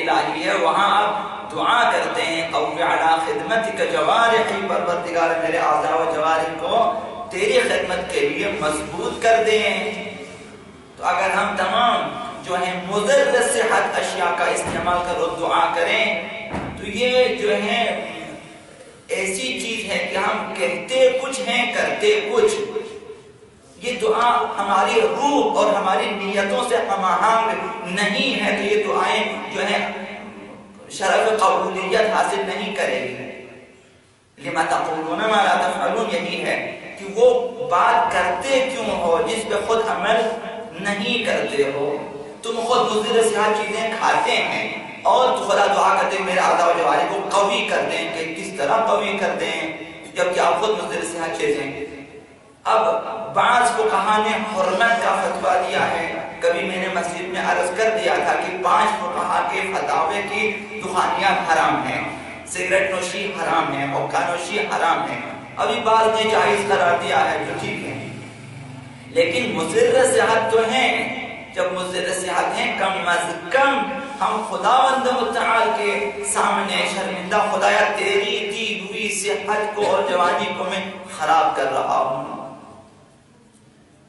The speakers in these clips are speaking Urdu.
الہی ہے وہاں آپ دعا کرتے ہیں قوی علی خدمتک جوارحی، پروردگار میرے اعضاء و جوارح کو تیری خدمت کے لیے مضبوط کر دیں۔ تو اگر ہم تمام جو ہے مضر صحت اشیاء کا استعمال کرو دعا کریں تو یہ جو ہے ایسی چیز ہے کہ ہم کہتے کچھ ہیں کرتے کچھ۔ یہ دعا ہماری روح اور ہماری نیتوں سے ہم آہنگ نہیں ہے تو یہ دعائیں جو ہیں شرف قبولیت حاصل نہیں کرے گی۔ لما تقولون ما لا تفعلون، یہی ہے کہ وہ بات کرتے کیوں ہو جس پہ خود عمل نہیں کرتے ہو۔ تم خود مضر صحت چیزیں کھاتے ہیں اور تو خدا دعا کرتے ہیں میرے اعضاء و جوارح کو قوی کر دیں، کہ کس طرح قوی کر دیں جبکہ آپ خود مضر صحت چیزیں۔ اب بعض فقہا نے حرمت کا فتویٰ دیا ہے۔ کبھی میں نے مسجد میں عرض کر دیا تھا کہ 5 فقہا کے فتاوے کی دخانیات حرام ہیں، سگریٹ نوشی حرام ہے، حقہ نوشی حرام ہے۔ ابھی بعض نے جائز قرار دیا ہے جو ٹھیک ہے، لیکن مضر صحت تو ہیں۔ جب مضر صحت ہیں کم از کم ہم خداوند متعال کے سامنے شرمندہ، خدایا تیری دی ہوئی صحت کو اور جوانی کو میں خراب کر رہا ہوں۔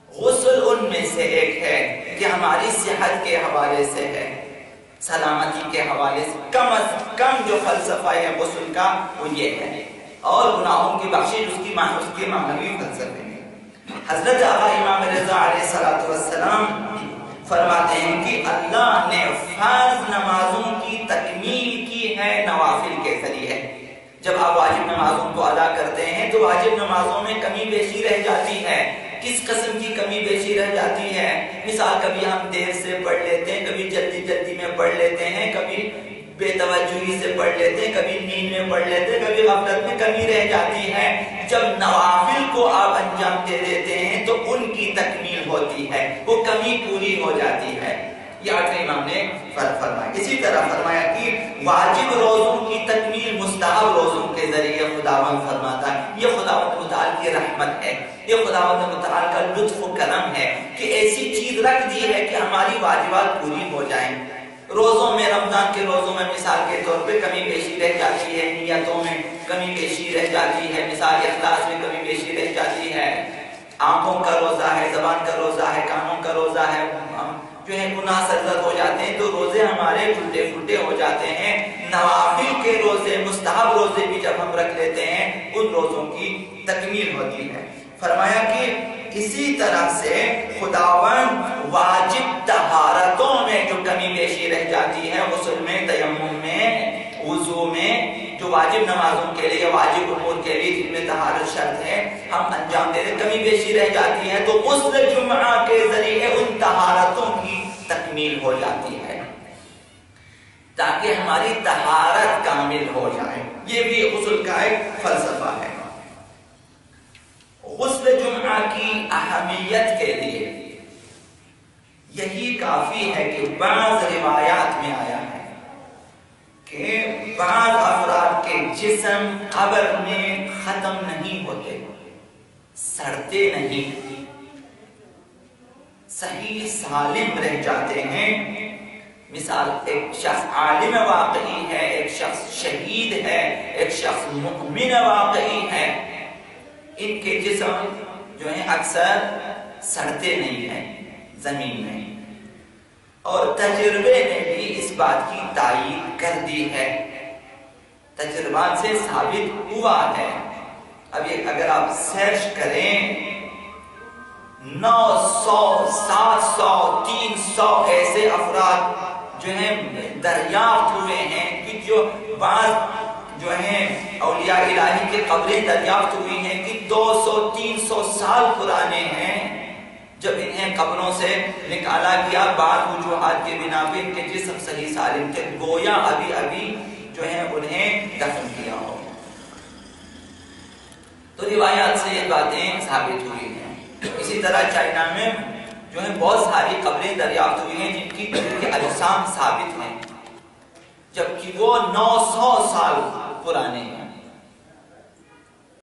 غسل ان میں سے ایک ہے کہ ہماری صحت کے حوالے سے ہے، سلامتی کے حوالے سے کم از کم جو فلسفہ ہے غسل کا وہ یہ ہے، اور گناہوں کی بخشش اس کے معنوی فلسفے میں۔ حضرت آقا امام رضا علیہ السلام فرماتے ہیں کہ اللہ نے فرض نمازوں کی تکمیل کی ہے نوافل کے ذریعے۔ جب آپ واجب نمازوں کو ادا کرتے ہیں تو واجب نمازوں میں کمی بیشی رہ جاتی ہے۔ کس قسم کی کمی بیشی رہ جاتی ہے؟ مثال کبھی ہم دیر سے پڑھ لیتے ہیں، کبھی جلدی جلدی میں پڑھ لیتے ہیں، کبھی بے توجہی سے پڑھ لیتے ہیں، کبھی نیند میں پڑھ لیتے ہیں، کبھی غفلت میں کمی رہ جاتی ہے۔ جب نوافل کو آپ انجام دے دیتے ہیں تو ان کی تکمیل ہوتی ہے، وہ کمی پوری ہو جاتی ہے۔ یہ آٹھویں امام نے فرمایا۔ اسی طرح فرمایا کہ واجب روزوں کی تکمیل مستحب روزوں کے ذریعے خداوند فرماتا ہے۔ یہ خداوند متعال کی رحمت ہے، یہ خداوند متعال کا لطف و کرم ہے کہ ایسی چیز رکھ دی ہے کہ ہماری واجبات پوری ہو جائیں۔ روزوں میں، رمضان کے روزوں میں مثال کے طور پہ کمی بیشی رہ جاتی ہے، نیتوں میں کمی بیشی رہ جاتی ہے، مثال اخلاص میں کمی بیشی رہ جاتی ہے، آنکھوں کا روزہ ہے، زبان کا روزہ ہے، کانوں کا روزہ ہے، جو ہے گناہ سرزد ہو جاتے ہیں تو روزے ہمارے ٹوٹے پھوٹے ہو جاتے ہیں۔ نوافل کے روزے، مستحب روزے بھی جب ہم رکھ لیتے ہیں ان روزوں کی تکمیل ہوتی ہے۔ فرمایا کہ اسی طرح سے خداوند واجب طہارتوں میں جو کمی بیشی رہ جاتی ہے، غسل میں، تیمم میں، وضو میں، جو واجب نمازوں کے لیے، واجب امور کے لیے جن میں طہارت شرط ہے، ہم انجام دے دیں، کمی بیشی رہ جاتی ہے تو غسل جمعہ کے ذریعے ان طہارتوں کی تکمیل ہو جاتی ہے تاکہ ہماری طہارت کامل ہو جائے۔ یہ بھی غسل کا ایک فلسفہ ہے۔ غسل جمعہ کی اہمیت کے لیے یہی کافی ہے کہ بعض روایات میں آیا ہے کہ بعض افراد کے جسم قبر میں ختم نہیں ہوتے، سڑتے نہیں، صحیح سالم رہ جاتے ہیں۔ مثال ایک شخص عالم واقعی ہے، ایک شخص شہید ہے، ایک شخص مؤمن واقعی ہے، ان کے جسم جو ہیں اکثر سڑتے نہیں ہیں زمین میں، اور تجربے نے بھی اس بات کی تائید کر دی ہے، تجربات سے ثابت ہوا ہے۔ اب یہ اگر آپ سرچ کریں 900 700 300 ایسے افراد جو ہیں دریافت ہوئے ہیں کہ جو بعض جو ہیں اولیاء الہی کے قبریں دریافت ہوئی ہیں کہ 200 300 سال پرانے ہیں۔ جب انہیں قبروں سے نکالا گیا بعض وجوہات کے بنا پہ ان کے جسم صحیح سالم تھے، گویا ابھی ابھی جو ہے انہیں دفن کیا ہو۔ تو روایات سے یہ باتیں ثابت ہوئی ہیں۔ اسی طرح چائنا میں جو ہے بہت ساری قبریں دریافت ہوئی ہیں جن کے اجسام ثابت ہیں، جبکہ وہ 900 سال پرانے ہیں۔